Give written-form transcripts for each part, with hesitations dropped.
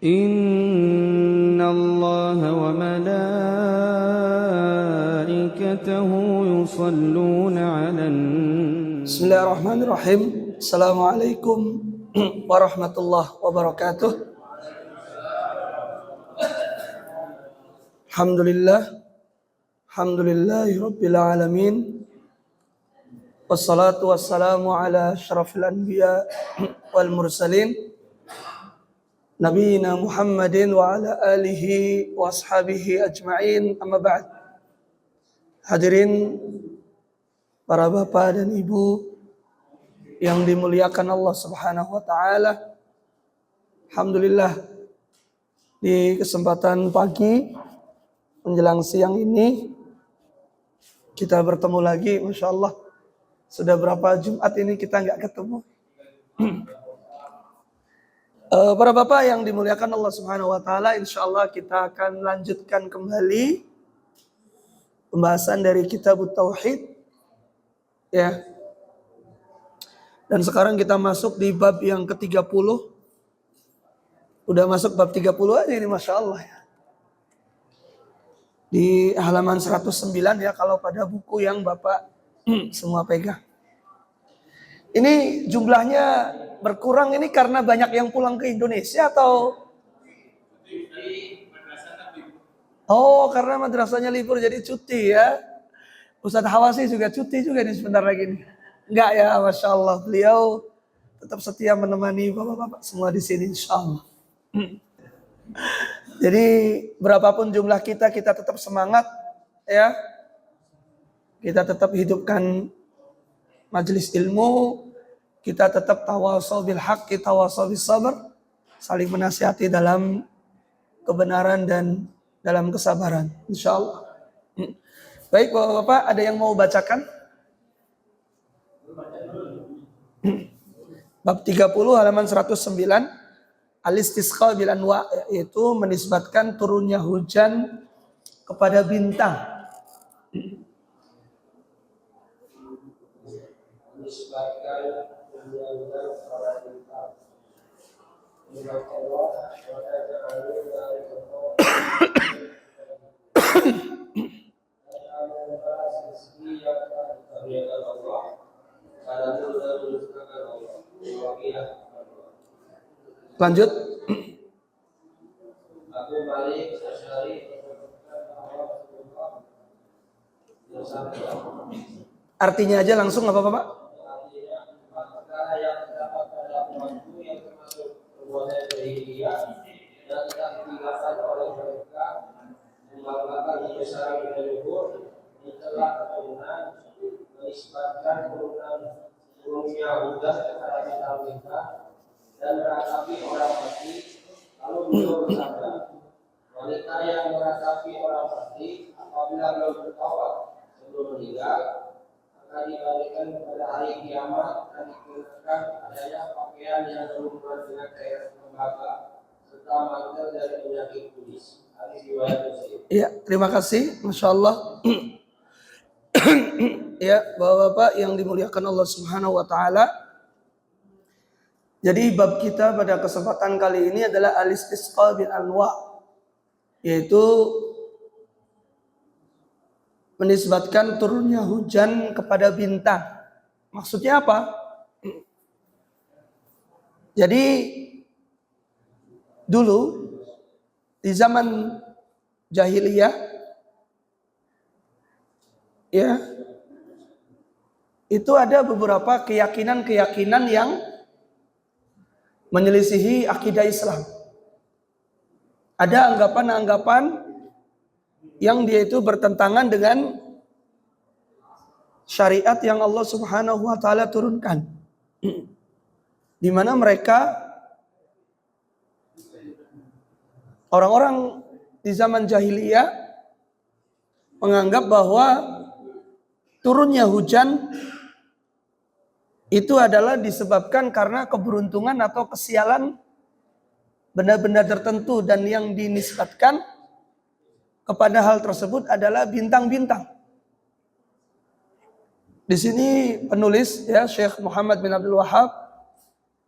إن الله وملائكته يصلون على النبي. بسم الله الرحمن الرحيم. السلام عليكم warahmatullahi wabarakatuh. Alhamdulillahi rabbil alamin. Wassalatu wassalamu ala asyrafil anbiya wal mursalin Nabiyina Muhammadin wa ala alihi wa ashabihi ajma'in, amma ba'd. Hadirin para bapak dan ibu yang dimuliakan Allah Subhanahu wa taala. Alhamdulillah, di kesempatan pagi menjelang siang ini kita bertemu lagi, Masya Allah. Sudah berapa Jumat ini kita nggak ketemu. Para bapak yang dimuliakan Allah Subhanahu wa taala, insya Allah kita akan lanjutkan kembali pembahasan dari Kitab Tauhid, ya. Dan sekarang kita masuk di bab yang ke-30. Udah masuk bab 30 aja ini, Masya Allah ya. Di halaman 109 ya, kalau pada buku yang Bapak semua pegang. Ini jumlahnya berkurang ini karena banyak yang pulang ke Indonesia atau? Oh, karena madrasahnya libur jadi cuti ya. Ustadz Hawasi juga cuti juga nih sebentar lagi nih. Enggak ya, Masya Allah. Beliau tetap setia menemani bapak-bapak semua di sini, insya Allah. Jadi berapapun jumlah kita tetap semangat ya. Kita tetap hidupkan majelis ilmu, kita tetap tawasau bil haqqi, tawasau bis sabr, saling menasihati dalam kebenaran dan dalam kesabaran, insyaallah. Baik Bapak-bapak, ada yang mau bacakan? Bab 30 halaman 109, al-istisqa bil anwa, yaitu menisbatkan turunnya hujan kepada bintang. Lanjut. Artinya aja langsung apa Pak? Dan meratapi orang mati, lalu beliau bersabda, wanita yang meratapi orang mati apabila belum bertaubat sebelum meninggal akan dibalikan kepada hari kiamat dan dikenakan adanya pakaian yang berhubungan dengan cairan tembaga serta mantel dari penyakit kulis. Hadis riwayat Muslim. Ya, terima kasih, Masya Allah. Ya, bapak-bapak yang dimuliakan Allah Subhanahu wa taala. Jadi bab kita pada kesempatan kali ini adalah al-istisqa bil anwa, yaitu menisbatkan turunnya hujan kepada bintang. Maksudnya apa? Jadi dulu di zaman jahiliyah ya, itu ada beberapa keyakinan-keyakinan yang menyelisihi akidah Islam. Ada anggapan-anggapan yang dia itu bertentangan dengan syariat yang Allah Subhanahu wa taala turunkan. Di mana mereka orang-orang di zaman jahiliyah menganggap bahwa turunnya hujan itu adalah disebabkan karena keberuntungan atau kesialan benda-benda tertentu, dan yang dinisbatkan kepada hal tersebut adalah bintang-bintang. Di sini penulis ya Syekh Muhammad bin Abdul Wahhab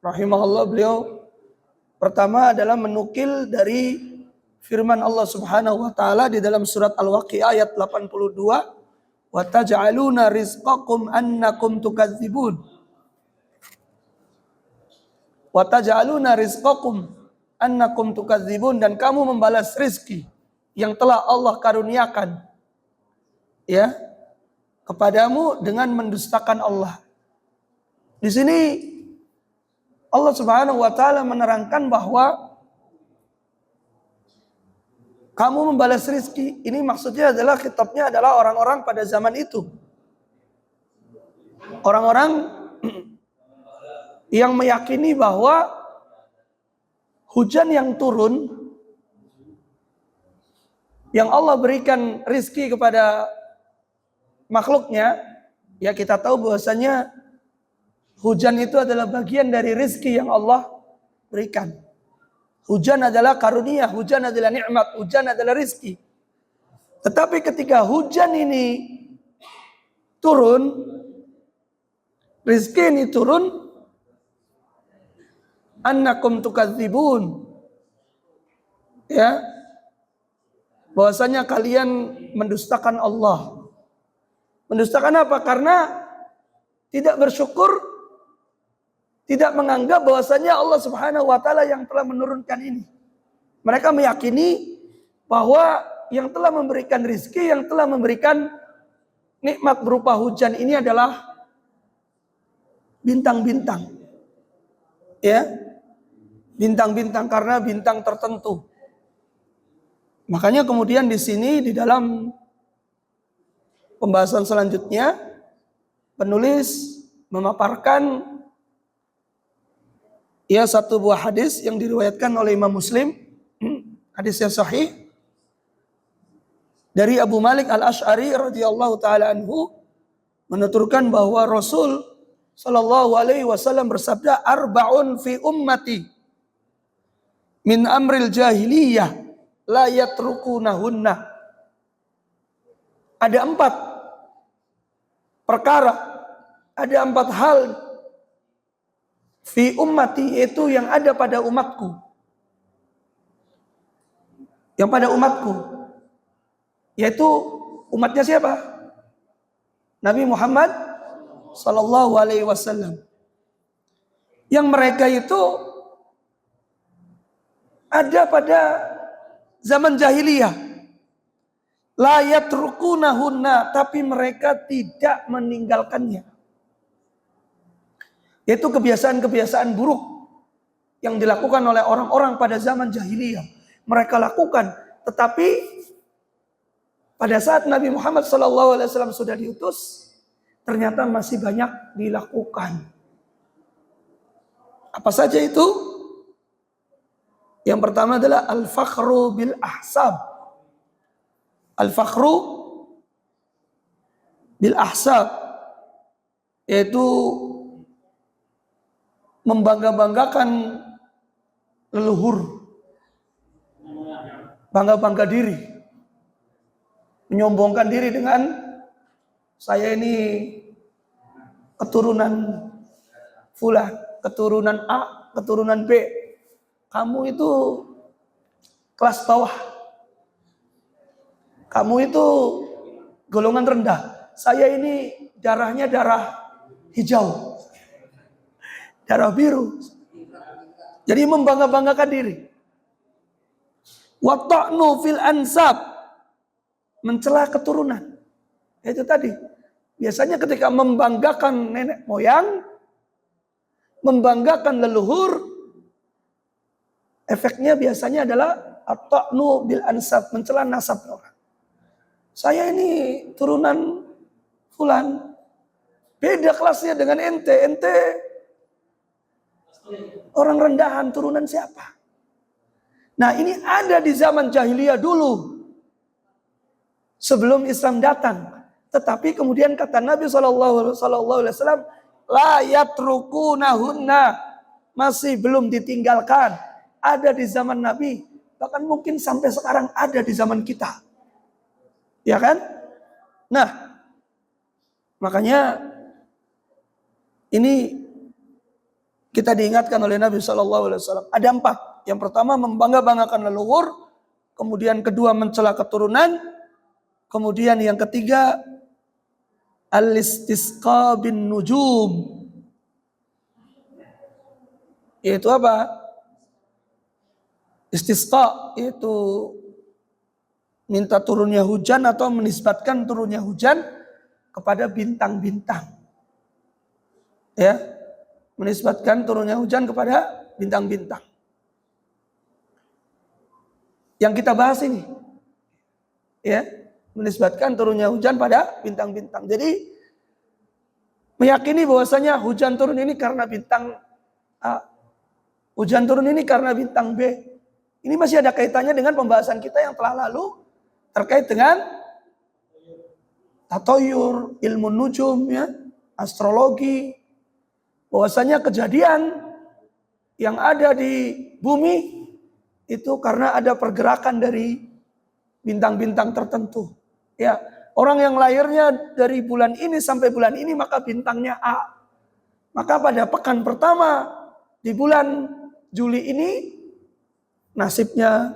rahimahullah, beliau Pertama adalah menukil dari firman Allah Subhanahu wa taala di dalam surat Al-Waqiah ayat 82, "Wa taj'aluna rizqakum annakum tukadzibun." Wa taj'aluna rizqakum annakum tukadzibun, dan kamu membalas rizki yang telah Allah karuniakan ya kepadamu dengan mendustakan Allah. Di sini Allah Subhanahu wa taala menerangkan bahwa kamu membalas rizki. Ini maksudnya adalah kitabnya adalah orang-orang pada zaman itu. Orang-orang yang meyakini bahwa hujan yang turun, yang Allah berikan rizki kepada makhluknya, ya kita tahu bahwasanya hujan itu adalah bagian dari rizki yang Allah berikan. Hujan adalah karunia, hujan adalah nikmat, hujan adalah rizki. Tetapi ketika hujan ini turun, rizki ini turun, annakum tukadzibun, ya, bahwasanya kalian mendustakan Allah. Mendustakan apa? Karena tidak bersyukur, tidak menganggap bahwasanya Allah Subhanahu wa taala yang telah menurunkan ini. Mereka meyakini bahwa yang telah memberikan rizki, yang telah memberikan nikmat berupa hujan ini adalah bintang-bintang. Ya. Bintang-bintang, karena bintang tertentu. Makanya kemudian di sini di dalam pembahasan selanjutnya penulis memaparkan ya satu buah hadis yang diriwayatkan oleh Imam Muslim, hadis yang sahih dari Abu Malik Al-Asy'ari radhiyallahu taala anhu, menuturkan bahwa Rasul sallallahu alaihi wasallam bersabda, "Arba'un fi ummati min amril jahiliyah la yatrukunahunna." Ada 4 perkara, ada 4 hal fi ummati, yaitu yang ada pada umatku. Yang pada umatku, yaitu umatnya siapa? Nabi Muhammad sallallahu alaihi wasallam. Yang mereka itu ada pada zaman jahiliyah. La yatrukunahunna, tapi mereka tidak meninggalkannya. Yaitu kebiasaan-kebiasaan buruk yang dilakukan oleh orang-orang pada zaman jahiliyah. Mereka lakukan, tetapi pada saat Nabi Muhammad SAW sudah diutus, ternyata masih banyak dilakukan. Apa saja itu? Yang pertama adalah al-fakhru bil ahsab. Al-fakhru bil ahsab, yaitu membangga-banggakan leluhur, bangga-bangga diri, menyombongkan diri dengan saya ini keturunan fulan, keturunan A, keturunan B. Kamu itu kelas bawah, kamu itu golongan rendah. Saya ini darahnya darah hijau, darah biru. Jadi membangga-banggakan diri. Wa ta'nu fil ansab, mencela keturunan. Itu tadi. Biasanya ketika membanggakan nenek moyang, membanggakan leluhur, efeknya biasanya adalah at-ta'nu bil ansab, mencela nasab orang. Saya ini turunan fulan. Beda kelasnya dengan ente. Ente orang rendahan, turunan siapa? Nah, ini ada di zaman jahiliyah dulu, sebelum Islam datang. Tetapi kemudian kata Nabi SAW, la yatrukunahunna, masih belum ditinggalkan. Ada di zaman Nabi, bahkan mungkin sampai sekarang ada di zaman kita. Ya kan? Nah, makanya ini kita diingatkan oleh Nabi SAW. Ada 4. Yang pertama membangga-banggakan leluhur, kemudian kedua mencela keturunan, kemudian yang ketiga al-istisqa bin nujum. Yaitu apa? Istisqa itu minta turunnya hujan atau menisbatkan turunnya hujan kepada bintang-bintang. Ya, menisbatkan turunnya hujan kepada bintang-bintang. Yang kita bahas ini, ya, menisbatkan turunnya hujan pada bintang-bintang. Jadi meyakini bahwasanya hujan turun ini karena bintang A, hujan turun ini karena bintang B. Ini masih ada kaitannya dengan pembahasan kita yang telah lalu terkait dengan tatoyur, ilmu nujum, ya, astrologi. Bahwasanya kejadian yang ada di bumi itu karena ada pergerakan dari bintang-bintang tertentu. Ya, orang yang lahirnya dari bulan ini sampai bulan ini maka bintangnya A. Maka pada pekan pertama di bulan Juli ini nasibnya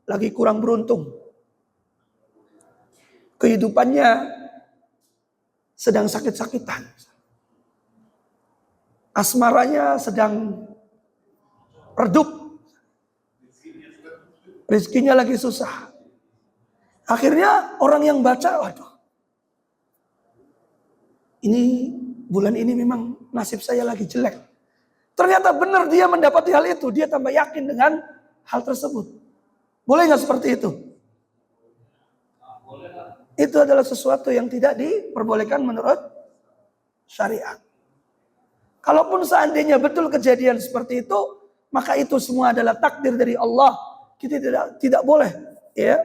lagi kurang beruntung. Kehidupannya sedang sakit-sakitan. Asmaranya sedang redup. Rizkinya lagi susah. Akhirnya orang yang baca, waduh, ini bulan ini memang nasib saya lagi jelek. Ternyata benar dia mendapati hal itu, dia tambah yakin dengan hal tersebut. Boleh nggak seperti itu? Itu adalah sesuatu yang tidak diperbolehkan menurut syariat. Kalaupun seandainya betul kejadian seperti itu, maka itu semua adalah takdir dari Allah. Kita tidak boleh, ya,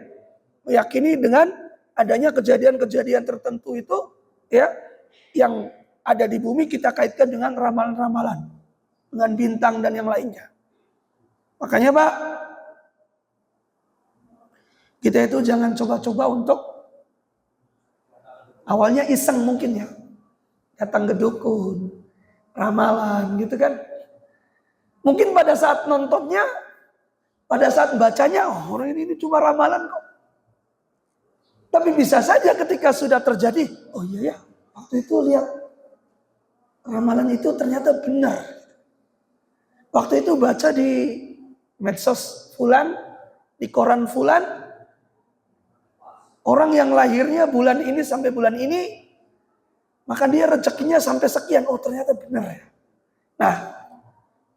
meyakini dengan adanya kejadian-kejadian tertentu itu, ya, yang ada di bumi kita kaitkan dengan ramalan-ramalan, dengan bintang dan yang lainnya. Makanya Pak, kita itu jangan coba-coba untuk awalnya iseng mungkin, ya, datang ke dukun, ramalan gitu kan. Mungkin pada saat nontonnya, pada saat bacanya, oh orang ini cuma ramalan kok. Tapi bisa saja ketika sudah terjadi, oh iya ya, waktu itu lihat ramalan itu ternyata benar. Waktu itu baca di medsos fulan, di koran fulan, orang yang lahirnya bulan ini sampai bulan ini, maka dia rezekinya sampai sekian. Oh ternyata benar ya. Nah,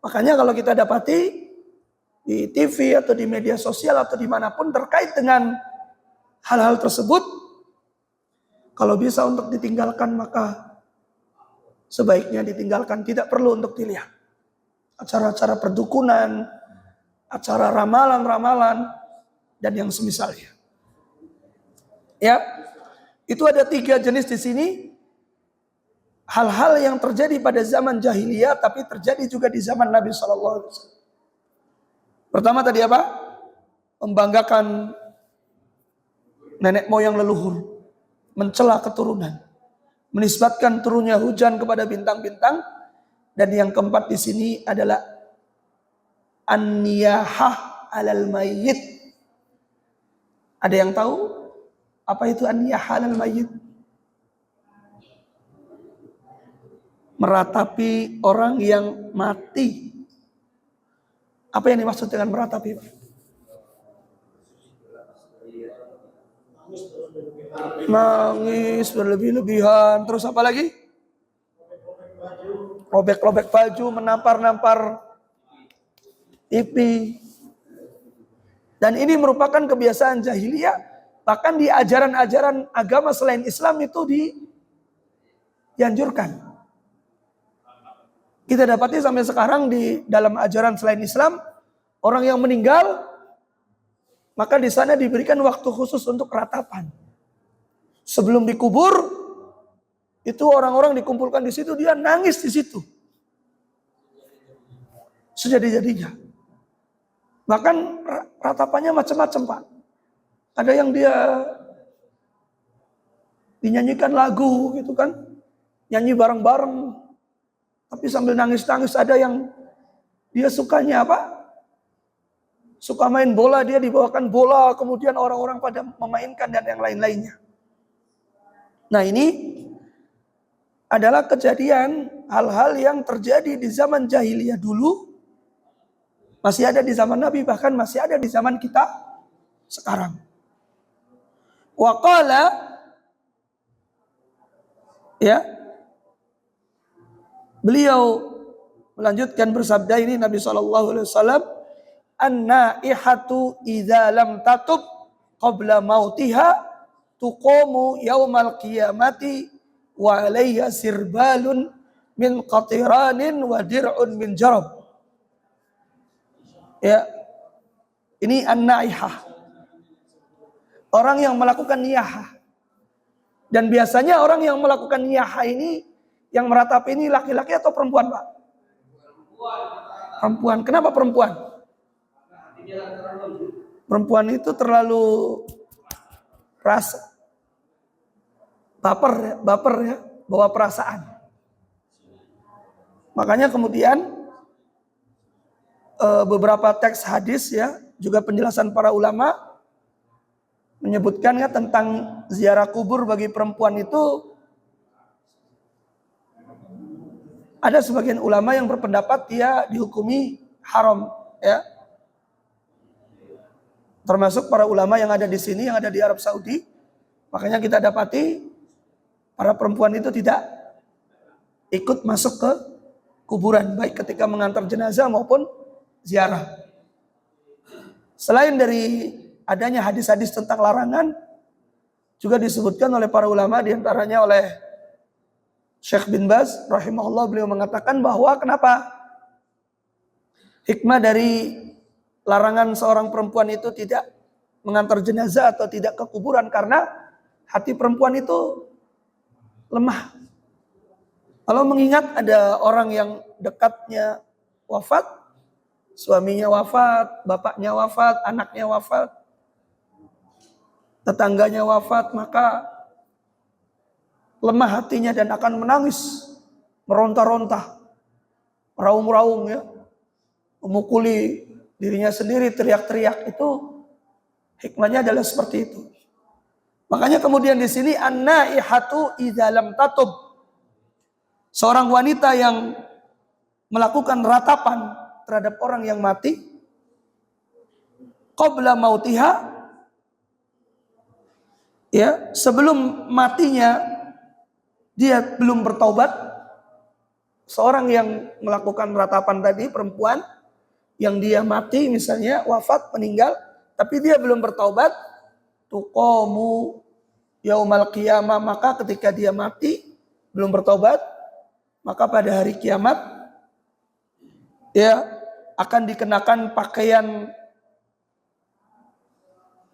makanya kalau kita dapati di TV atau di media sosial atau dimanapun terkait dengan hal-hal tersebut, kalau bisa untuk ditinggalkan maka sebaiknya ditinggalkan, tidak perlu untuk dilihat. Acara-acara perdukunan, acara ramalan-ramalan, dan yang semisalnya. Ya, itu ada 3 jenis di sini. Hal-hal yang terjadi pada zaman jahiliyah, tapi terjadi juga di zaman Nabi SAW. Pertama tadi apa? Membanggakan nenek moyang leluhur, mencela keturunan, menisbatkan turunnya hujan kepada bintang-bintang, dan yang keempat di sini adalah an-niyahah 'alal mayyit. Ada yang tahu apa itu an-niyahah 'alal mayyit? Meratapi orang yang mati. Apa yang dimaksud dengan meratapi, Pak? Nangis berlebih-lebihan. Terus apa lagi? Robek-robek baju, menampar-nampar pipi. Dan ini merupakan kebiasaan jahiliyah. Bahkan di ajaran-ajaran agama selain Islam itu dianjurkan. Kita dapati sampai sekarang di dalam ajaran selain Islam, orang yang meninggal, maka di sana diberikan waktu khusus untuk ratapan. Sebelum dikubur, itu orang-orang dikumpulkan di situ, dia nangis di situ. Sejadi-jadinya. Bahkan ratapannya macam-macam, Pak. Ada yang dia dinyanyikan lagu gitu kan, nyanyi bareng-bareng. Tapi sambil nangis-nangis. Ada yang dia sukanya apa? Suka main bola, dia dibawakan bola, kemudian orang-orang pada memainkan dan yang lain-lainnya. Nah, ini adalah kejadian hal-hal yang terjadi di zaman jahiliyah dulu, masih ada di zaman Nabi, bahkan masih ada di zaman kita sekarang. Wa qala, ya, beliau melanjutkan bersabda ini Nabi SAW, an-naihatu idza lam tatub qabla mautiha tuqamu yaumal qiyamati wa alayha sirbalun min qatiranin wa dir'un min jarab. Ya, ini an-naihah, orang yang melakukan niyahah. Dan biasanya orang yang melakukan niyahah ini, yang meratapi ini laki-laki atau perempuan, Pak? Perempuan. Kenapa perempuan? Perempuan itu terlalu rasa, baper ya, bawa perasaan. Makanya kemudian beberapa teks hadis ya, juga penjelasan para ulama menyebutkan ya tentang ziarah kubur bagi perempuan itu, ada sebagian ulama yang berpendapat dia dihukumi haram ya. Termasuk para ulama yang ada di sini, yang ada di Arab Saudi. Makanya kita dapati para perempuan itu tidak ikut masuk ke kuburan, baik ketika mengantar jenazah maupun ziarah. Selain dari adanya hadis-hadis tentang larangan, juga disebutkan oleh para ulama, diantaranya oleh Syekh bin Baz rahimahullah, beliau mengatakan bahwa kenapa hikmah dari larangan seorang perempuan itu tidak mengantar jenazah atau tidak ke kuburan, karena hati perempuan itu lemah. Kalau mengingat ada orang yang dekatnya wafat, suaminya wafat, bapaknya wafat, anaknya wafat, tetangganya wafat, maka lemah hatinya dan akan menangis, meronta-ronta, meraung-raung ya, memukuli dirinya sendiri, teriak-teriak. Itu hikmahnya adalah seperti itu. Makanya kemudian di sini an-naihatu idza lam tatub, seorang wanita yang melakukan ratapan terhadap orang yang mati qabla mautiha, ya, sebelum matinya dia belum bertaubat. Seorang yang melakukan ratapan tadi, perempuan yang dia mati misalnya, wafat, meninggal, tapi dia belum bertaubat, tuqamu yaumal qiyamah, maka ketika dia mati belum bertaubat, maka pada hari kiamat ya akan dikenakan pakaian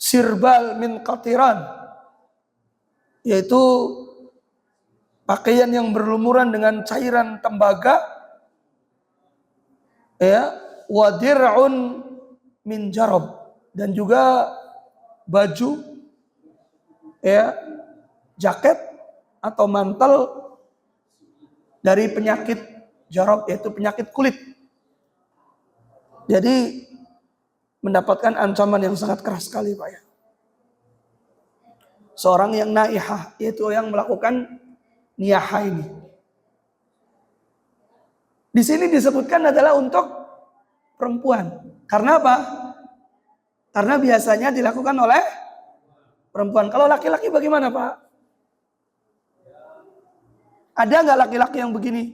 sirbal min qatiran, yaitu pakaian yang berlumuran dengan cairan tembaga, ya, wa dir'un min jarab, dan juga baju, ya, jaket atau mantel dari penyakit jarab, yaitu penyakit kulit. Jadi mendapatkan ancaman yang sangat keras sekali, Pak ya. Seorang yang naihah, yaitu yang melakukan niyahah ini. Di sini disebutkan adalah untuk perempuan. Karena apa? Karena biasanya dilakukan oleh perempuan. Kalau laki-laki bagaimana, Pak? Ada nggak laki-laki yang begini?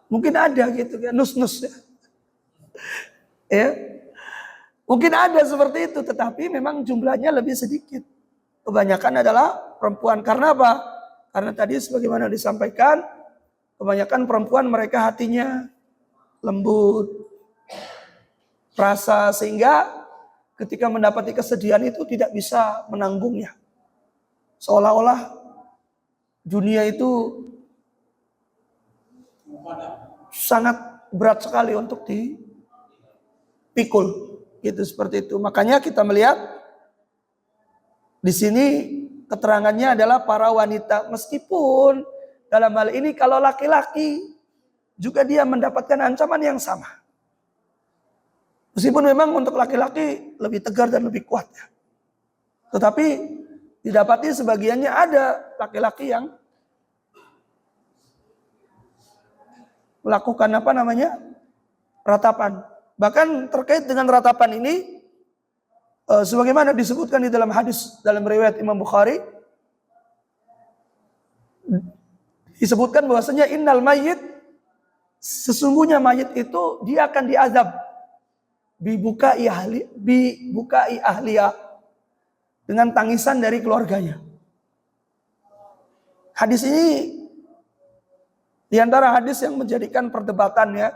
Mungkin ada gitu ya, nus-nus ya. Ya. Mungkin ada seperti itu, tetapi memang jumlahnya lebih sedikit. Kebanyakan adalah perempuan. Karena apa? Karena tadi sebagaimana disampaikan, kebanyakan perempuan mereka hatinya lembut, rasa, sehingga ketika mendapati kesedihan itu tidak bisa menanggungnya. Seolah-olah dunia itu sangat berat sekali untuk dipikul, gitu, seperti itu. Makanya kita melihat di sini keterangannya adalah para wanita, meskipun dalam hal ini kalau laki-laki juga dia mendapatkan ancaman yang sama. Meskipun memang untuk laki-laki lebih tegar dan lebih kuat ya. Tetapi didapati sebagiannya ada laki-laki yang melakukan ratapan. Bahkan terkait dengan ratapan ini, sebagaimana disebutkan di dalam hadis dalam riwayat Imam Bukhari, disebutkan bahwasanya innal mayyit, sesungguhnya mayit itu dia akan diazab bibukai ahliya, dengan tangisan dari keluarganya. Hadis ini di antara hadis yang menjadikan perdebatan ya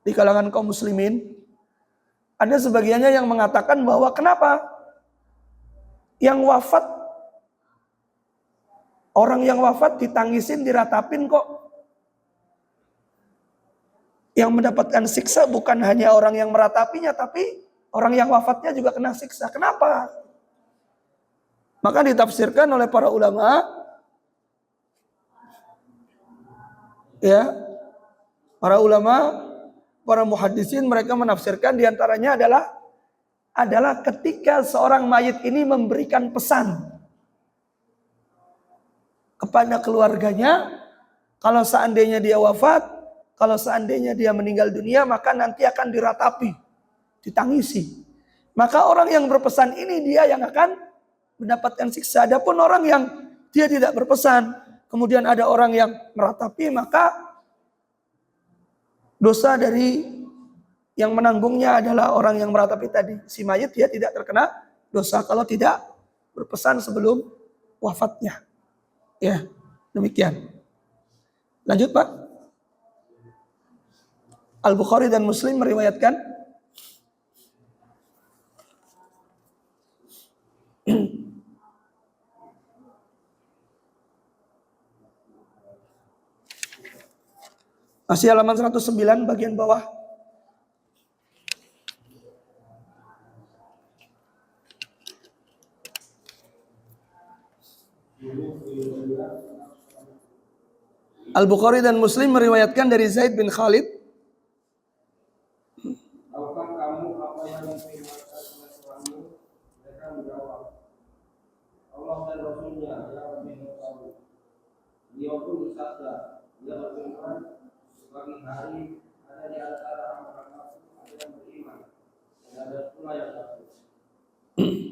di kalangan kaum muslimin. Ada sebagiannya yang mengatakan bahwa kenapa orang yang wafat ditangisin, diratapin kok. Yang mendapatkan siksa bukan hanya orang yang meratapinya, tapi orang yang wafatnya juga kena siksa. Kenapa? Maka ditafsirkan oleh para ulama, ya, para muhaddisin, mereka menafsirkan diantaranya adalah ketika seorang mayit ini memberikan pesan kepada keluarganya, kalau seandainya dia wafat, kalau seandainya dia meninggal dunia, maka nanti akan diratapi, ditangisi. Maka orang yang berpesan ini dia yang akan mendapatkan siksa. Adapun orang yang dia tidak berpesan, kemudian ada orang yang meratapi, maka dosa dari yang menanggungnya adalah orang yang meratapi tadi. Si mayit dia tidak terkena dosa kalau tidak berpesan sebelum wafatnya. Ya, demikian. Lanjut Pak. Al-Bukhari dan Muslim meriwayatkan masih halaman 109 bagian bawah. Al-Bukhari dan Muslim meriwayatkan dari Zaid bin Khalid. Tahukah kamu apa yang diperingatkan oleh suamimu? Mereka menjawab, Allah dan Rasulnya yang lebih mengetahui. Beliau pun bersabda, dia berfirman, pagi hari ada di antara hamba-Hamba ada yang beriman, dan ada pula yang kafir.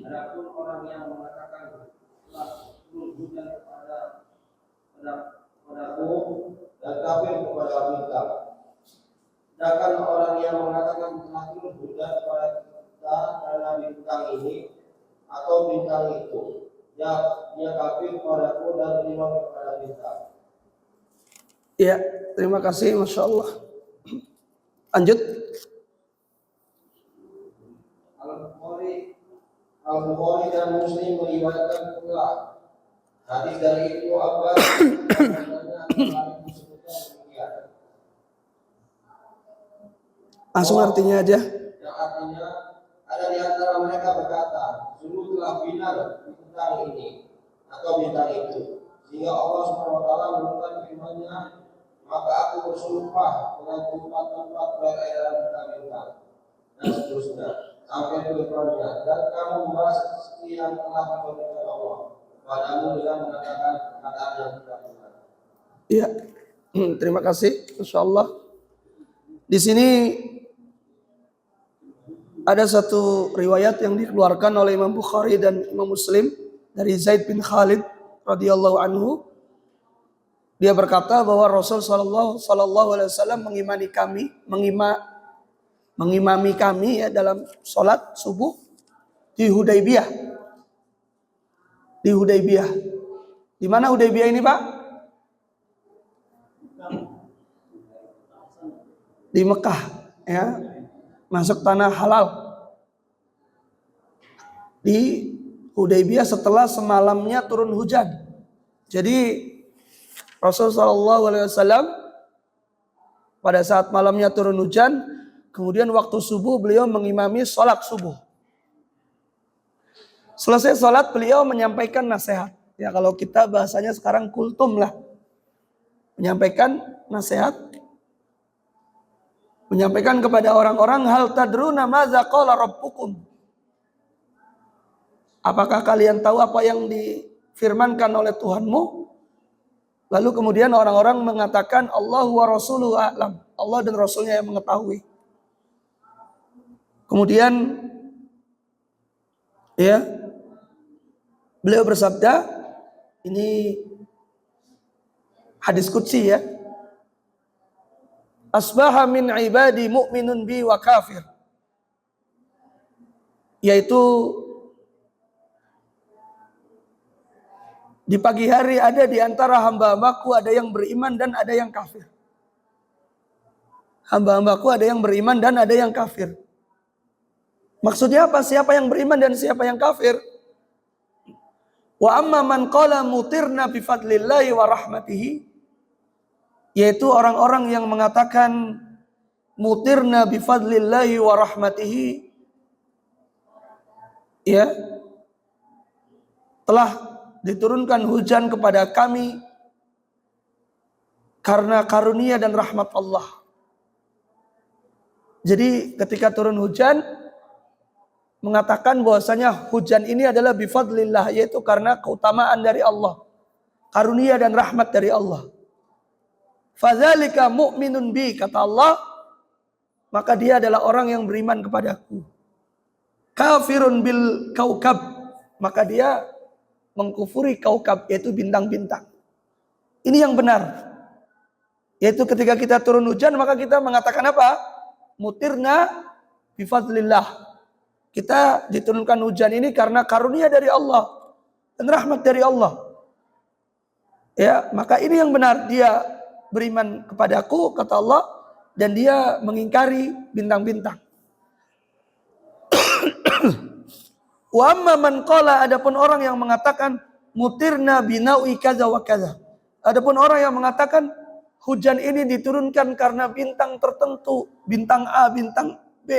Adapun orang yang mengatakan telah turun hujan padaku dan kafir kepada bintang. Sedangkan orang yang mengatakan telah turun hujan kepada kita karena bintang ini atau bintang itu, dia kafir kepadaku dan beriman kepada bintang. Ya, terima kasih, Masya Allah. Lanjut. Al-Bukhari dan Muslim meriwayatkan pula hadis dari Ibnu Abbas Langsung artinya aja. yang artinya ada di antara mereka berkata, sungguh telah binar bintang ini atau bintang itu, sehingga Allah SWT menurunkan firman-Nya, maka aku bersumpah dengan tempat-tempat beredaran bintang-bintang dan seterusnya sampai firman-Nya, dan kamu membahas rezeki yang telah diberikan Allah padamu dengan mengatakan perkataan yang tidak benar. Iya, terima kasih, Insya Allah. Di sini ada satu riwayat yang dikeluarkan oleh Imam Bukhari dan Imam Muslim dari Zaid bin Khalid radhiyallahu anhu. Dia berkata bahwa Rasul sallallahu alaihi wasallam mengimami kami ya dalam sholat subuh di Hudaybiyah. Di Hudaybiyah. Di mana Hudaybiyah ini, Pak? Di Mekah, ya. Masuk tanah halal. Di Hudaybiyah setelah semalamnya turun hujan. Jadi Rasulullah SAW pada saat malamnya turun hujan, kemudian waktu subuh beliau mengimami sholat subuh. Selesai sholat beliau menyampaikan nasihat. Ya kalau kita bahasanya sekarang kultum lah. Menyampaikan nasihat. menyampaikan kepada orang-orang, hal tadruna madza qala rabbukum. Apakah kalian tahu apa yang difirmankan oleh Tuhanmu? Lalu kemudian orang-orang mengatakan Allah wa rasuluhu a'lam. Allah dan Rasulnya yang mengetahui. Kemudian ya, beliau bersabda, ini hadis qudsi ya. Asbaha min ibadi mu'minun bi wa kafir. Yaitu di pagi hari ada di antara hamba-hambaku ada yang beriman dan ada yang kafir. Hamba-hambaku ada yang beriman dan ada yang kafir. Maksudnya apa? Siapa yang beriman dan siapa yang kafir? Wa amma man qala mutirna bi fadlillahi wa rahmatihi, yaitu orang-orang yang mengatakan mutirna bi fadlillahi wa rahmatihi, ya, telah diturunkan hujan kepada kami karena karunia dan rahmat Allah. Jadi ketika turun hujan, mengatakan bahwasanya hujan ini adalah bifadlillah, yaitu karena keutamaan dari Allah, karunia dan rahmat dari Allah. Fadzalika mu'minun bi, kata Allah, maka dia adalah orang yang beriman kepadaku. Kafirun bil kaukab, maka dia mengkufuri kaukab, yaitu bintang-bintang. Ini yang benar. Yaitu ketika kita turun hujan, maka kita mengatakan apa? Mutirna bifadlillah. Kita diturunkan hujan ini karena karunia dari Allah dan rahmat dari Allah. Ya, maka ini yang benar. Dia beriman kepadaku, kata Allah, dan dia mengingkari bintang-bintang. Wa amma man qala, adapun orang yang mengatakan mutirna binaui kaza wa kaza. Adapun orang yang mengatakan hujan ini diturunkan karena bintang tertentu, bintang A, bintang B.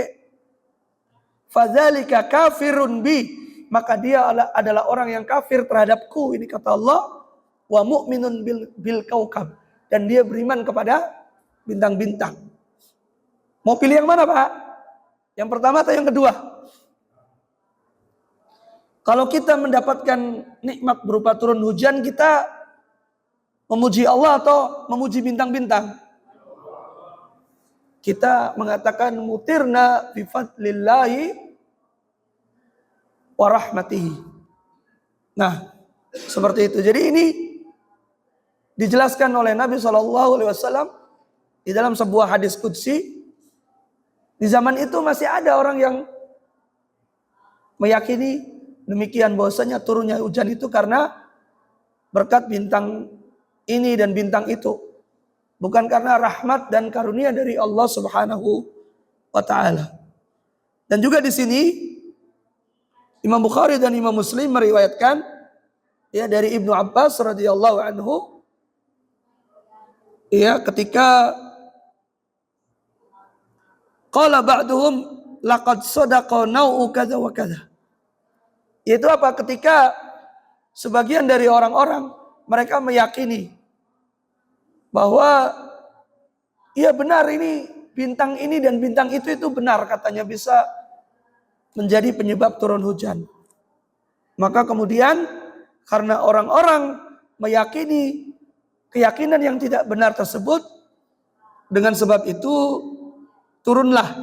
Fadzalika kafirun bi, maka dia adalah orang yang kafir terhadapku, ini kata Allah. Wa mu'minun bil kaukab, dan dia beriman kepada bintang-bintang. Mau pilih yang mana, Pak? Yang pertama atau yang kedua? Kalau kita mendapatkan nikmat berupa turun hujan, kita memuji Allah atau memuji bintang-bintang? Kita mengatakan mutirna bifadlillahi wa rahmatihi. Nah, seperti itu. Jadi ini dijelaskan oleh Nabi SAW di dalam sebuah hadis qudsi. Di zaman itu masih ada orang yang meyakini demikian, bahwasanya turunnya hujan itu karena berkat bintang ini dan bintang itu, bukan karena rahmat dan karunia dari Allah Subhanahu wa taala. Dan juga di sini Imam Bukhari dan Imam Muslim meriwayatkan ya dari Ibnu Abbas radhiyallahu anhu, ya, ketika qala ba'duhum laqad sadaqa nau'u kadza wa kadza. Yaitu apa? Ketika sebagian dari orang-orang mereka meyakini bahwa iya benar, ini bintang ini dan bintang itu benar, katanya bisa menjadi penyebab turun hujan. Maka kemudian karena orang-orang meyakini keyakinan yang tidak benar tersebut, dengan sebab itu turunlah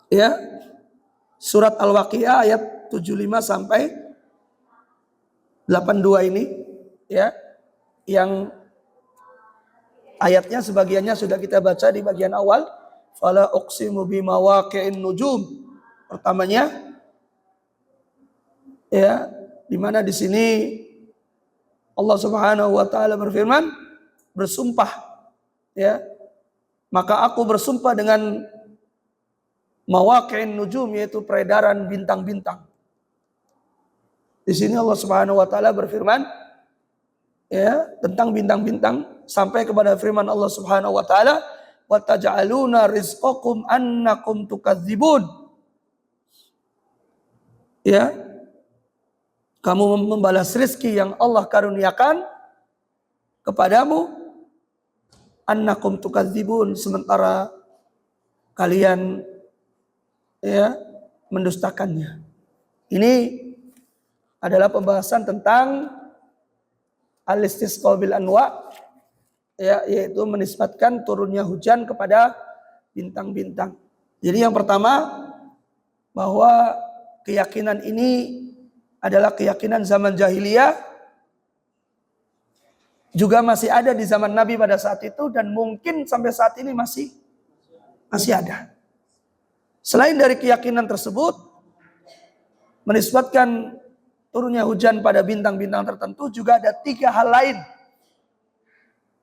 ya surat Al-Waqiah ayat 75 sampai 82 ini, ya, yang ayatnya sebagiannya sudah kita baca di bagian awal. Fala uqsimu bimawaqi'in nujum. Pertamanya, ya, di mana di sini Allah Subhanahu wa taala berfirman, bersumpah, ya, maka aku bersumpah dengan mawaqi'in nujum, yaitu peredaran bintang-bintang. Di sini Allah Subhanahu wa taala berfirman ya tentang bintang-bintang sampai kepada firman Allah Subhanahu wa taala, wa taj'aluna rizqakum annakum tukadzibun. Ya, kamu membalas rezeki yang Allah karuniakan kepadamu annakum tukadzibun, sementara kalian ya mendustakannya. Ini adalah pembahasan tentang al-istisqa bil anwa, ya, yaitu menisbatkan turunnya hujan kepada bintang-bintang. Jadi yang pertama, bahwa keyakinan ini adalah keyakinan zaman jahiliyah, juga masih ada di zaman Nabi pada saat itu, dan mungkin sampai saat ini masih ada. Selain dari keyakinan tersebut, menisbatkan turunnya hujan pada bintang-bintang tertentu, juga ada 3 hal lain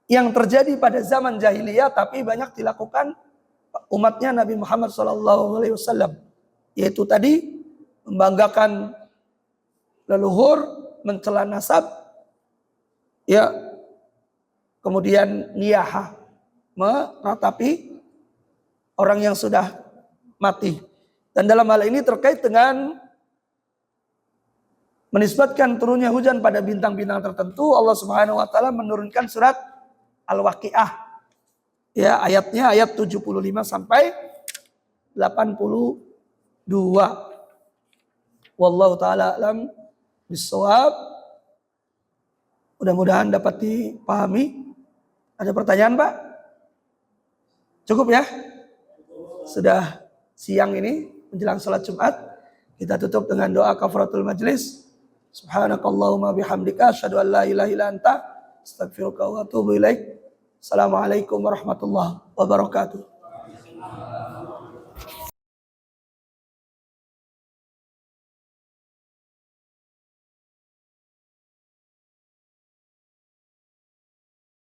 yang terjadi pada zaman jahiliyah tapi banyak dilakukan umatnya Nabi Muhammad SAW, yaitu tadi membanggakan leluhur, mencela nasab, ya, kemudian niyaha, meratapi orang yang sudah mati. Dan dalam hal ini terkait dengan menisbatkan turunnya hujan pada bintang-bintang tertentu, Allah Subhanahu wa taala menurunkan surat Al-Waqiah. Ya, ayatnya ayat 75 sampai 82. Wallahu taala alam bissawab. Mudah-mudahan dapat dipahami. Ada pertanyaan, Pak? Cukup ya? Sudah siang ini menjelang salat Jumat. Kita tutup dengan doa kafaratul majlis. Subhanakallahumma bihamdika asyhadu an la ilaha illa anta astaghfiruka wa atubu ilaik. Assalamualaikum warahmatullahi wabarakatuh.